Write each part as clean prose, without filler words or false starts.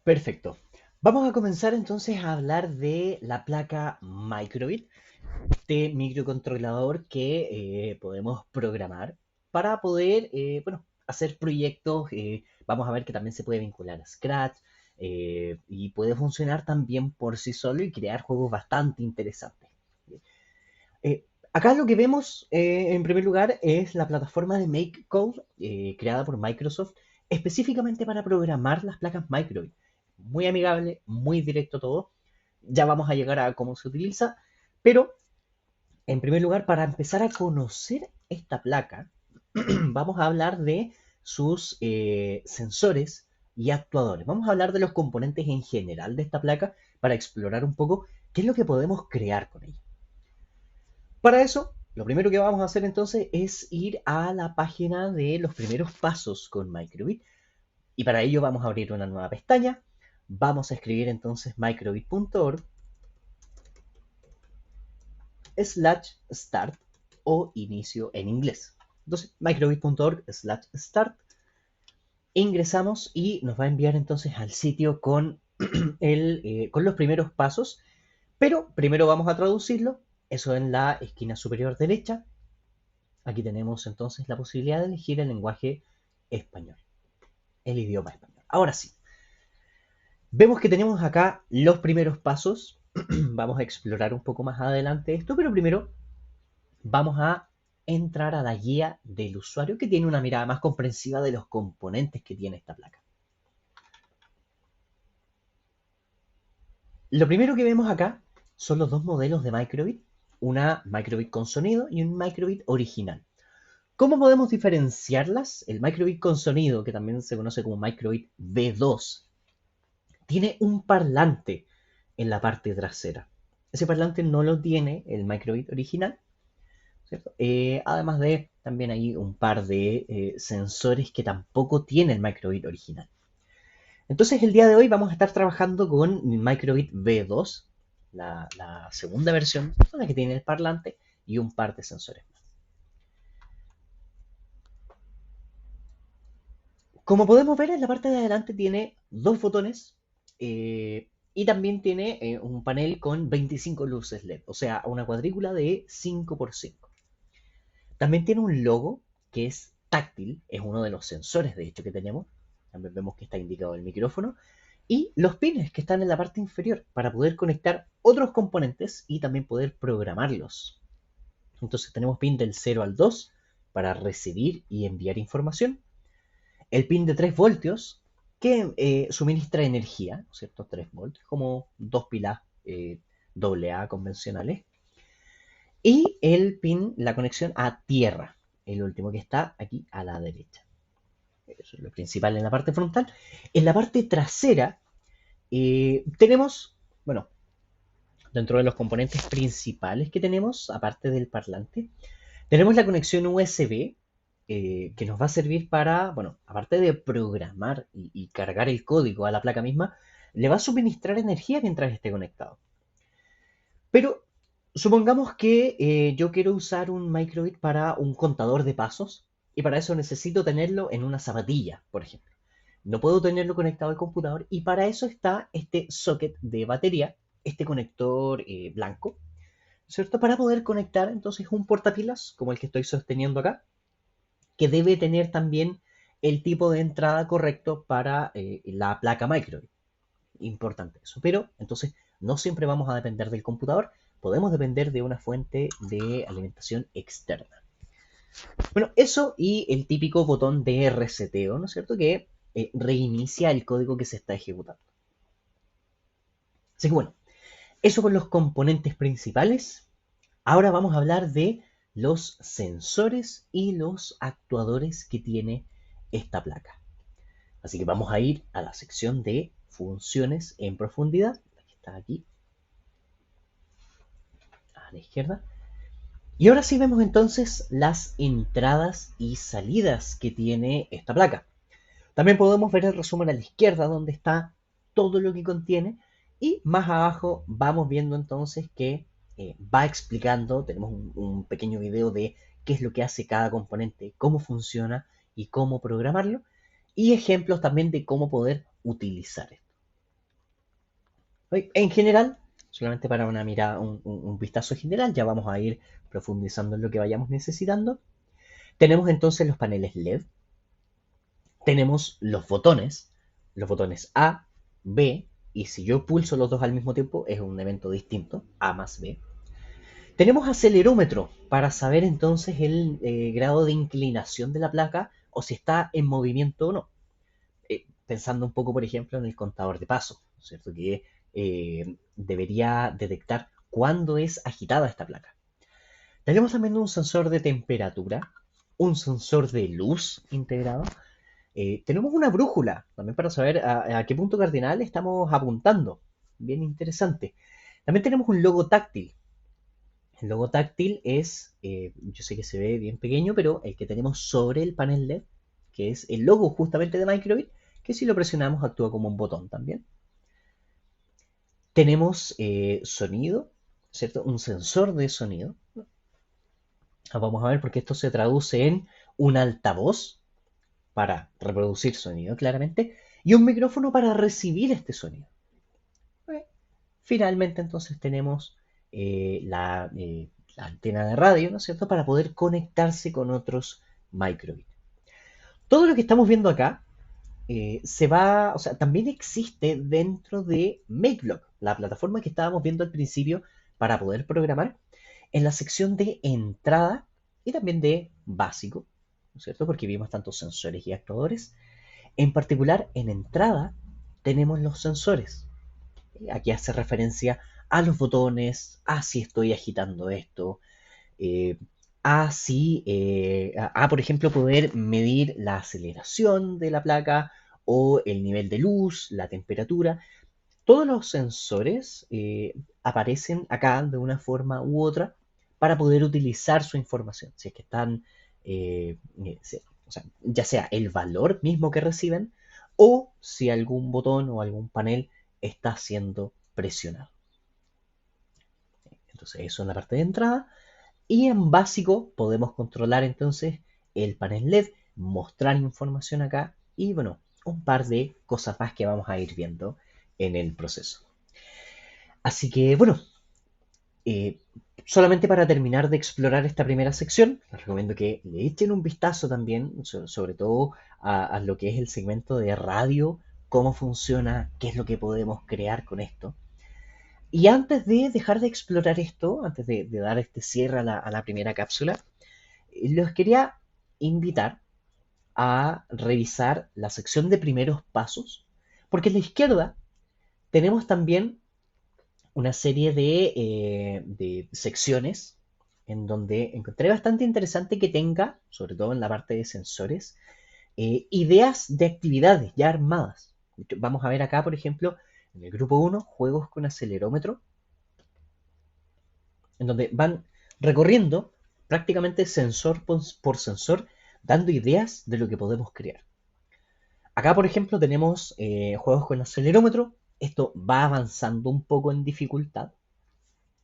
Perfecto. Vamos a comenzar entonces a hablar de la placa Microbit, este microcontrolador que podemos programar para poder, bueno, hacer proyectos. Vamos a ver que también se puede vincular a Scratch y puede funcionar también por sí solo y crear juegos bastante interesantes. Acá lo que vemos en primer lugar es la plataforma de MakeCode creada por Microsoft específicamente para programar las placas Microbit. Muy amigable, muy directo todo. Ya vamos a llegar a cómo se utiliza, pero en primer lugar, para empezar a conocer esta placa, vamos a hablar de sus sensores y actuadores. Vamos a hablar de los componentes en general de esta placa para explorar un poco qué es lo que podemos crear con ella. Para eso, lo primero que vamos a hacer entonces es ir a la página de los primeros pasos con Microbit y para ello vamos a abrir una nueva pestaña. Vamos a escribir entonces microbit.org /start o inicio en inglés. Entonces, microbit.org /start. Ingresamos y nos va a enviar entonces al sitio con, con los primeros pasos, pero primero vamos a traducirlo. Eso en la esquina superior derecha. Aquí tenemos entonces la posibilidad de elegir el lenguaje español, el idioma español. Ahora sí, vemos que tenemos acá los primeros pasos. Vamos a explorar un poco más adelante esto, pero primero vamos a entrar a la guía del usuario que tiene una mirada más comprensiva de los componentes que tiene esta placa. Lo primero que vemos acá son los dos modelos de Microbit, una Microbit con sonido y un Microbit original. ¿Cómo podemos diferenciarlas? El Microbit con sonido, que también se conoce como Microbit V2, tiene un parlante en la parte trasera. Ese parlante no lo tiene el Microbit original, ¿cierto? Además de también hay un par de sensores que tampoco tiene el Microbit original. Entonces el día de hoy vamos a estar trabajando con Microbit V2, la segunda versión, la que tiene el parlante y un par de sensores más. Como podemos ver, en la parte de adelante tiene dos botones y también tiene un panel con 25 luces LED, o sea, una cuadrícula de 5x5. También tiene un logo que es táctil, es uno de los sensores de hecho que tenemos. También vemos que está indicado el micrófono. Y los pines que están en la parte inferior para poder conectar otros componentes y también poder programarlos. Entonces tenemos pin del 0 al 2 para recibir y enviar información. El pin de 3 voltios que suministra energía, ¿no es cierto? 3 voltios, como dos pilas AA convencionales. Y el pin, la conexión a tierra, el último que está aquí a la derecha. Eso es lo principal en la parte frontal. En la parte trasera tenemos, bueno, dentro de los componentes principales que tenemos, aparte del parlante, tenemos la conexión USB que nos va a servir para, bueno, aparte de programar y cargar el código a la placa misma, le va a suministrar energía mientras esté conectado. Pero supongamos que yo quiero usar un microbit para un contador de pasos y para eso necesito tenerlo en una zapatilla, por ejemplo. No puedo tenerlo conectado al computador y para eso está este socket de batería, este conector blanco, ¿cierto? Para poder conectar entonces un portapilas como el que estoy sosteniendo acá, que debe tener también el tipo de entrada correcto para la placa microbit. Importante eso. Pero entonces no siempre vamos a depender del computador, podemos depender de una fuente de alimentación externa. Bueno, eso y el típico botón de reseteo, ¿no es cierto? Que reinicia el código que se está ejecutando. Así que bueno, eso con los componentes principales. Ahora vamos a hablar de los sensores y los actuadores que tiene esta placa. Así que vamos a ir a la sección de funciones en profundidad, la que está aquí a la izquierda. Y ahora sí vemos entonces las entradas y salidas que tiene esta placa. También podemos ver el resumen a la izquierda donde está todo lo que contiene y más abajo vamos viendo entonces que va explicando, tenemos un pequeño video de qué es lo que hace cada componente, cómo funciona y cómo programarlo y ejemplos también de cómo poder utilizar esto. En general, solamente para una mirada, un vistazo general, ya vamos a ir profundizando en lo que vayamos necesitando. Tenemos entonces los paneles LED, tenemos los botones A, B, y si yo pulso los dos al mismo tiempo es un evento distinto, A más B. Tenemos acelerómetro para saber entonces el grado de inclinación de la placa o si está en movimiento o no. Pensando un poco, por ejemplo, en el contador de paso, ¿cierto? Que debería detectar cuándo es agitada esta placa. Tenemos también un sensor de temperatura, un sensor de luz integrado. Tenemos una brújula también para saber a qué punto cardinal estamos apuntando. Bien interesante. También tenemos un logo táctil. El logo táctil es, yo sé que se ve bien pequeño, pero el que tenemos sobre el panel LED, que es el logo justamente de Microbit, que si lo presionamos actúa como un botón también. Tenemos sonido, ¿cierto? Un sensor de sonido. Vamos a ver porque esto se traduce en un altavoz para reproducir sonido claramente y un micrófono para recibir este sonido. Ok. Finalmente entonces tenemos la antena de radio, ¿no es cierto?, para poder conectarse con otros microbits. Todo lo que estamos viendo acá o sea, también existe dentro de MakeBlock, la plataforma que estábamos viendo al principio para poder programar, en la sección de entrada y también de básico, ¿no es cierto? Porque vimos tantos sensores y actuadores. En particular, en entrada tenemos los sensores. Aquí hace referencia a los botones, a si estoy agitando esto, eh, por ejemplo, poder medir la aceleración de la placa o el nivel de luz, la temperatura. Todos los sensores aparecen acá de una forma u otra para poder utilizar su información. Si es que están, o sea, ya sea el valor mismo que reciben o si algún botón o algún panel está siendo presionado. Entonces, eso en la parte de entrada. Y en básico podemos controlar entonces el panel LED, mostrar información acá y bueno, un par de cosas más que vamos a ir viendo en el proceso. Así que bueno, eh, solamente para terminar de explorar esta primera sección, les recomiendo que le echen un vistazo también, sobre todo a lo que es el segmento de radio, cómo funciona, qué es lo que podemos crear con esto. Y antes de dejar de explorar esto, antes de dar este cierre a la primera cápsula, los quería invitar a revisar la sección de primeros pasos, porque en la izquierda tenemos también una serie de secciones en donde encontré bastante interesante que tenga, sobre todo en la parte de sensores, ideas de actividades ya armadas. Vamos a ver acá, por ejemplo, en el grupo 1, juegos con acelerómetro, en donde van recorriendo prácticamente sensor por sensor, dando ideas de lo que podemos crear. Acá, por ejemplo, tenemos juegos con acelerómetro. Esto va avanzando un poco en dificultad,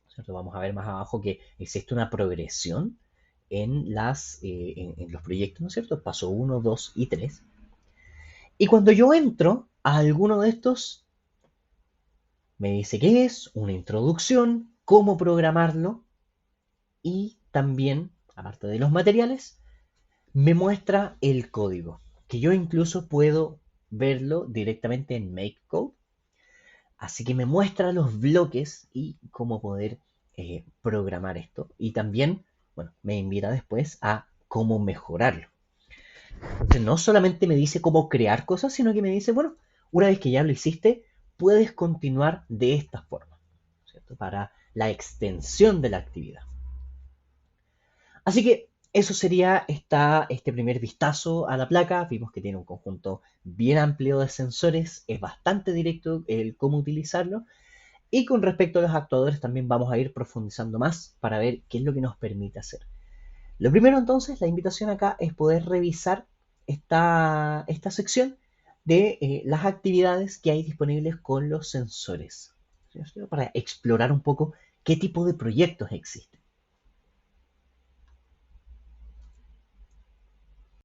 ¿cierto? Vamos a ver más abajo que existe una progresión en los proyectos, ¿no es cierto? Paso 1, 2 y 3. Y cuando yo entro a alguno de estos, me dice qué es, una introducción, cómo programarlo y también, aparte de los materiales, me muestra el código, que yo incluso puedo verlo directamente en MakeCode. Así que me muestra los bloques y cómo poder programar esto. Y también, bueno, me invita después a cómo mejorarlo. Entonces, no solamente me dice cómo crear cosas, sino que me dice, bueno, una vez que ya lo hiciste, puedes continuar de esta forma, ¿cierto? Para la extensión de la actividad. Así que eso sería este primer vistazo a la placa. Vimos que tiene un conjunto bien amplio de sensores, es bastante directo el cómo utilizarlo. Y con respecto a los actuadores también vamos a ir profundizando más para ver qué es lo que nos permite hacer. Lo primero entonces, la invitación acá es poder revisar esta sección de las actividades que hay disponibles con los sensores, ¿cierto? Para explorar un poco qué tipo de proyectos existen.